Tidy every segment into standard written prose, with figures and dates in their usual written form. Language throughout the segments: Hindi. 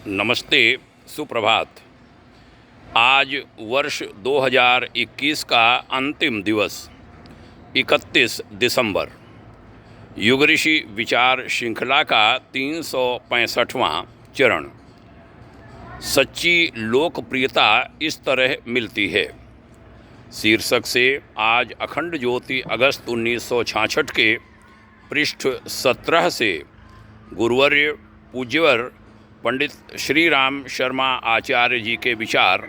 नमस्ते, सुप्रभात। आज वर्ष 2021 का अंतिम दिवस 31 दिसंबर, युग ऋषि विचार श्रृंखला का 365वां चरण। सच्ची लोकप्रियता इस तरह मिलती है शीर्षक से आज अखंड ज्योति अगस्त 1966 के पृष्ठ 17 से गुरुवर्य पूज्यवर पंडित श्री राम शर्मा आचार्य जी के विचार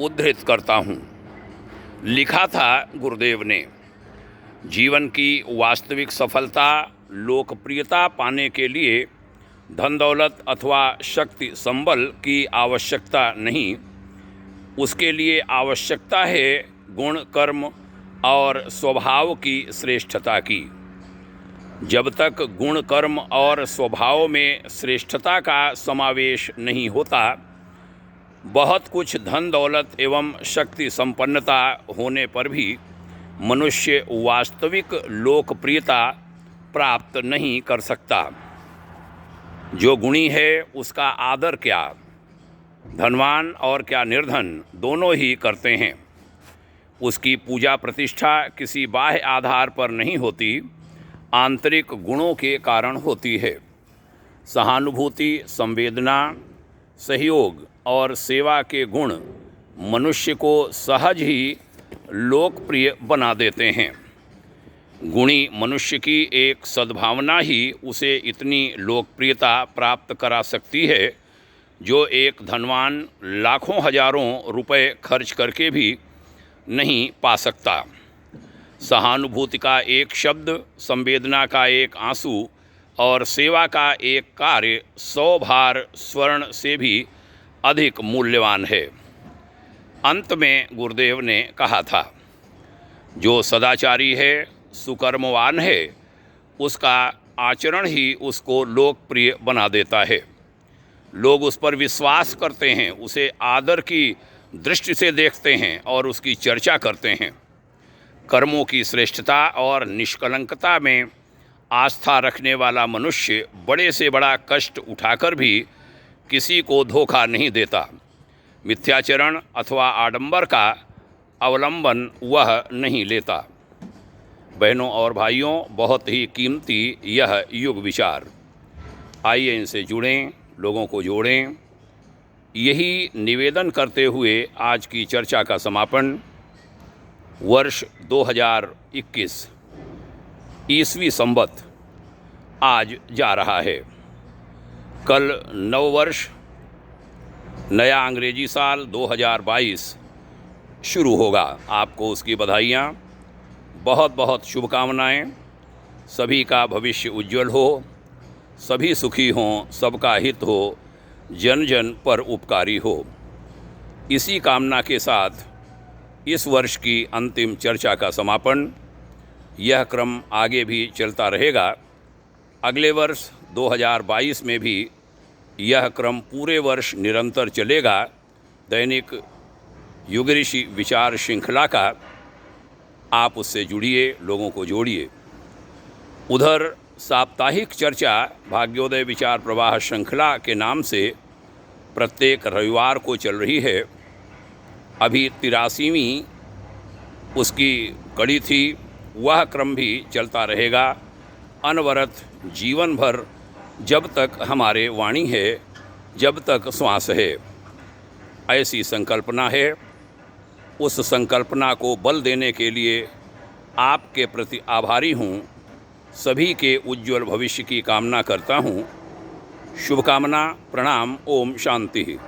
उद्धृत करता हूँ। लिखा था गुरुदेव ने, जीवन की वास्तविक सफलता, लोकप्रियता पाने के लिए धन दौलत अथवा शक्ति संबल की आवश्यकता नहीं, उसके लिए आवश्यकता है गुण, कर्म और स्वभाव की श्रेष्ठता की। जब तक गुण, कर्म और स्वभाव में श्रेष्ठता का समावेश नहीं होता, बहुत कुछ धन दौलत एवं शक्ति संपन्नता होने पर भी मनुष्य वास्तविक लोकप्रियता प्राप्त नहीं कर सकता। जो गुणी है उसका आदर क्या धनवान और क्या निर्धन दोनों ही करते हैं। उसकी पूजा प्रतिष्ठा किसी बाह्य आधार पर नहीं होती, आंतरिक गुणों के कारण होती है। सहानुभूति, संवेदना, सहयोग और सेवा के गुण मनुष्य को सहज ही लोकप्रिय बना देते हैं। गुणी मनुष्य की एक सद्भावना ही उसे इतनी लोकप्रियता प्राप्त करा सकती है जो एक धनवान लाखों हजारों रुपए खर्च करके भी नहीं पा सकता। सहानुभूति का एक शब्द, संवेदना का एक आंसू और सेवा का एक कार्य 100 भार स्वर्ण से भी अधिक मूल्यवान है। अंत में गुरुदेव ने कहा था, जो सदाचारी है, सुकर्मवान है, उसका आचरण ही उसको लोकप्रिय बना देता है। लोग उस पर विश्वास करते हैं, उसे आदर की दृष्टि से देखते हैं और उसकी चर्चा करते हैं। कर्मों की श्रेष्ठता और निष्कलंकता में आस्था रखने वाला मनुष्य बड़े से बड़ा कष्ट उठाकर भी किसी को धोखा नहीं देता। मिथ्याचरण अथवा आडंबर का अवलंबन वह नहीं लेता। बहनों और भाइयों, बहुत ही कीमती यह युग विचार। आइए इनसे जुड़ें, लोगों को जोड़ें। यही निवेदन करते हुए आज की चर्चा का समापन वर्ष 2021 ईस्वी संवत आज जा रहा है। कल नव वर्ष, नया अंग्रेजी साल 2022 शुरू होगा। आपको उसकी बधाइयाँ, बहुत बहुत शुभकामनाएं। सभी का भविष्य उज्जवल हो, सभी सुखी हों, सबका हित हो, जन जन पर उपकारी हो। इसी कामना के साथ इस वर्ष की अंतिम चर्चा का समापन। यह क्रम आगे भी चलता रहेगा। अगले वर्ष 2022 में भी यह क्रम पूरे वर्ष निरंतर चलेगा। दैनिक युग ऋषि विचार श्रृंखला का आप उससे जुड़िए, लोगों को जोड़िए। उधर साप्ताहिक चर्चा भाग्योदय विचार प्रवाह श्रृंखला के नाम से प्रत्येक रविवार को चल रही है। अभी 83वीं उसकी कड़ी थी। वह क्रम भी चलता रहेगा अनवरत जीवन भर, जब तक हमारे वाणी है, जब तक श्वास है। ऐसी संकल्पना है। उस संकल्पना को बल देने के लिए आपके प्रति आभारी हूँ। सभी के उज्जवल भविष्य की कामना करता हूँ। शुभकामना, प्रणाम। ओम शांति।